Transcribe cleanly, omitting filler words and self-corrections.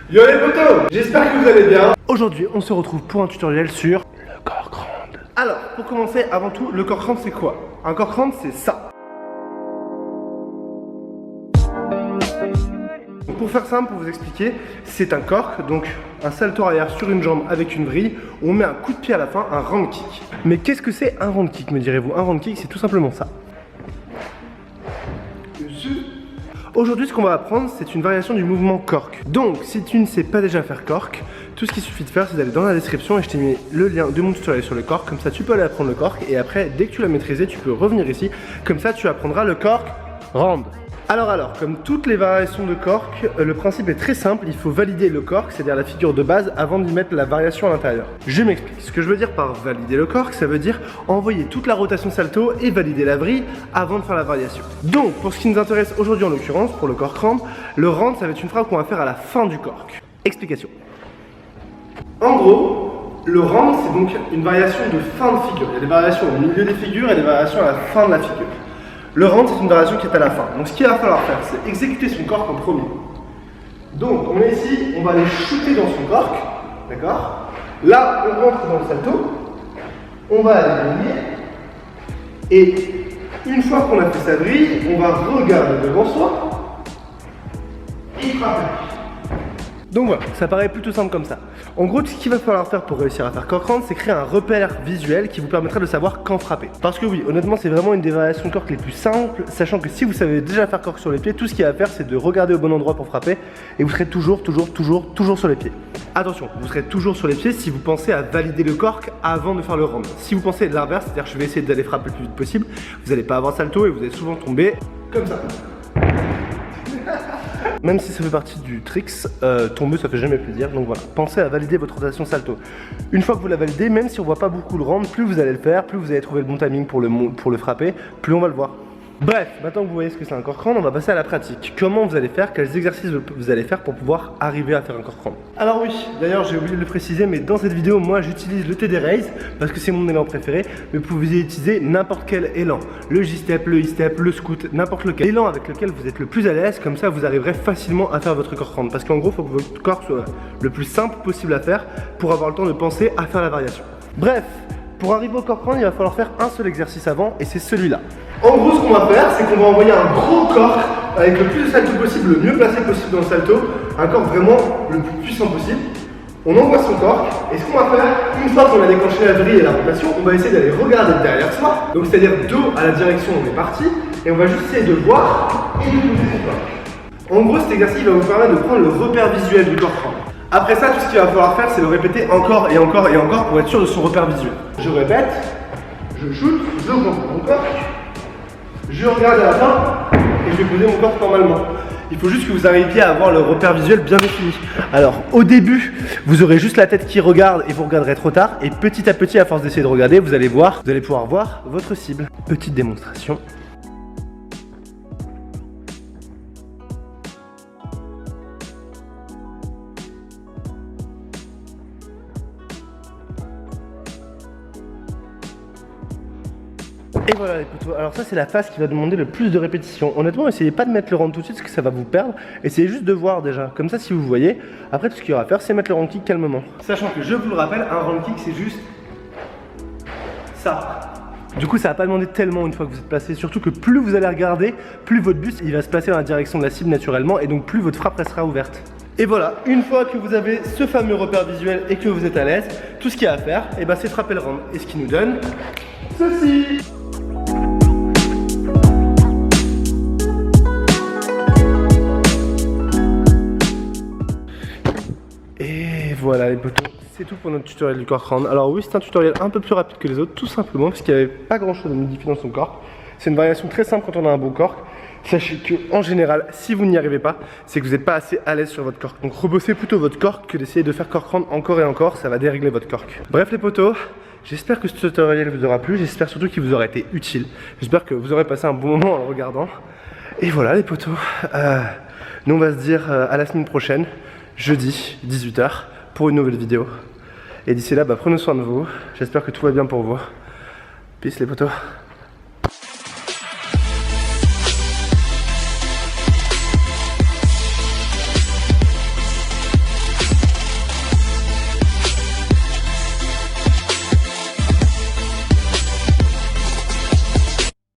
Yo les potos, j'espère que vous allez bien. Aujourd'hui, on se retrouve pour un tutoriel sur le cork round. Alors, pour commencer, avant tout, le cork round c'est quoi? Un cork round c'est ça. Donc, pour faire simple, pour vous expliquer, c'est un cork, donc un salto arrière sur une jambe avec une vrille. On met un coup de pied à la fin, un round kick. Mais qu'est-ce que c'est un round kick, me direz-vous? Un round kick, c'est tout simplement ça. Aujourd'hui, ce qu'on va apprendre, c'est une variation du mouvement cork. Donc, si tu ne sais pas déjà faire cork, tout ce qu'il suffit de faire, c'est d'aller dans la description et je t'ai mis le lien de mon tutoriel sur le cork. Comme ça, tu peux aller apprendre le cork et après, dès que tu l'as maîtrisé, tu peux revenir ici. Comme ça, tu apprendras le cork round. Alors, comme toutes les variations de cork, le principe est très simple, il faut valider le cork, c'est-à-dire la figure de base, avant d'y mettre la variation à l'intérieur. Je m'explique, ce que je veux dire par valider le cork, ça veut dire envoyer toute la rotation salto et valider la vrille avant de faire la variation. Donc, pour ce qui nous intéresse aujourd'hui en l'occurrence, pour le cork round, le round, ça va être une frappe qu'on va faire à la fin du cork. Explication. En gros, le round, c'est donc une variation de fin de figure. Il y a des variations au milieu des figures et des variations à la fin de la figure. Le round, c'est une variation qui est à la fin. Donc ce qu'il va falloir faire, c'est exécuter son cork en premier. Donc on est ici, on va aller shooter dans son cork, d'accord? Là, on rentre dans le salto, on va aller venir, et une fois qu'on a fait sa vrille, on va regarder devant soi et frapper. Donc voilà, ça paraît plutôt simple comme ça. En gros, ce qu'il va falloir faire pour réussir à faire cork round, c'est créer un repère visuel qui vous permettra de savoir quand frapper. Parce que oui, honnêtement, c'est vraiment une des variations de cork les plus simples, sachant que si vous savez déjà faire cork sur les pieds, tout ce qu'il y a à faire, c'est de regarder au bon endroit pour frapper, et vous serez toujours sur les pieds. Attention, vous serez toujours sur les pieds si vous pensez à valider le cork avant de faire le round. Si vous pensez de l'inverse, c'est-à-dire que je vais essayer d'aller frapper le plus vite possible, vous n'allez pas avoir salto et vous allez souvent tomber comme ça. Même si ça fait partie du tricks, tomber ça fait jamais plaisir, donc voilà, pensez à valider votre rotation salto. Une fois que vous la validez, même si on voit pas beaucoup le round, plus vous allez le faire, plus vous allez trouver le bon timing pour le frapper, plus on va le voir. Bref, maintenant que vous voyez ce que c'est un cork round, on va passer à la pratique. Comment vous allez faire, quels exercices vous allez faire pour pouvoir arriver à faire un cork round. Alors oui, d'ailleurs j'ai oublié de le préciser, mais dans cette vidéo, moi j'utilise le TD Raise parce que c'est mon élan préféré, mais vous pouvez utiliser n'importe quel élan. Le J-step, le I-step, le scoot, n'importe lequel. L'élan avec lequel vous êtes le plus à l'aise, comme ça vous arriverez facilement à faire votre cork round. Parce qu'en gros, il faut que votre corps soit le plus simple possible à faire pour avoir le temps de penser à faire la variation. Bref, pour arriver au cork round, il va falloir faire un seul exercice avant et c'est celui-là. En gros, ce qu'on va faire, c'est qu'on va envoyer un gros cork avec le plus de salto possible, le mieux placé possible dans le salto, un cork vraiment le plus puissant possible. On envoie son cork et ce qu'on va faire, une fois qu'on a déclenché la vrille et la rotation, on va essayer d'aller regarder derrière soi, donc c'est-à-dire dos à la direction où on est parti, et on va juste essayer de voir et de bouger son cork. En gros, cet exercice va vous permettre de prendre le repère visuel du cork round. Après ça, tout ce qu'il va falloir faire, c'est le répéter encore et encore et encore pour être sûr de son repère visuel. Je répète, je shoot, je rentre mon cork, je regarde à la fin et je vais poser mon corps normalement. Il faut juste que vous arriviez à avoir le repère visuel bien défini. Alors au début, vous aurez juste la tête qui regarde et vous regarderez trop tard. Et petit à petit, à force d'essayer de regarder, vous allez pouvoir voir votre cible. Petite démonstration. Et voilà les potos, alors ça c'est la phase qui va demander le plus de répétitions. Honnêtement, essayez pas de mettre le round tout de suite parce que ça va vous perdre. Essayez juste de voir déjà, comme ça si vous voyez. Après tout ce qu'il y aura à faire, c'est mettre le round kick calmement. Sachant que je vous le rappelle, un round kick c'est juste ça. Du coup ça va pas demander tellement une fois que vous êtes placé, surtout que plus vous allez regarder, plus votre buste il va se placer dans la direction de la cible naturellement et donc plus votre frappe restera ouverte. Et voilà, une fois que vous avez ce fameux repère visuel et que vous êtes à l'aise, tout ce qu'il y a à faire, c'est frapper le round. Et ce qui nous donne ceci. Et voilà les potos, c'est tout pour notre tutoriel du cork round. Alors oui, c'est un tutoriel un peu plus rapide que les autres, tout simplement parce qu'il n'y avait pas grand chose à modifier dans son cork. C'est une variation très simple quand on a un bon cork. Sachez que en général, si vous n'y arrivez pas, c'est que vous n'êtes pas assez à l'aise sur votre cork. Donc rebossez plutôt votre cork que d'essayer de faire cork round encore et encore, ça va dérégler votre cork. Bref les potos, j'espère que ce tutoriel vous aura plu, j'espère surtout qu'il vous aura été utile. J'espère que vous aurez passé un bon moment en le regardant. Et voilà les potos, nous on va se dire à la semaine prochaine, jeudi 18 h pour une nouvelle vidéo. Et d'ici là, prenez soin de vous, j'espère que tout va bien pour vous. Peace les potos.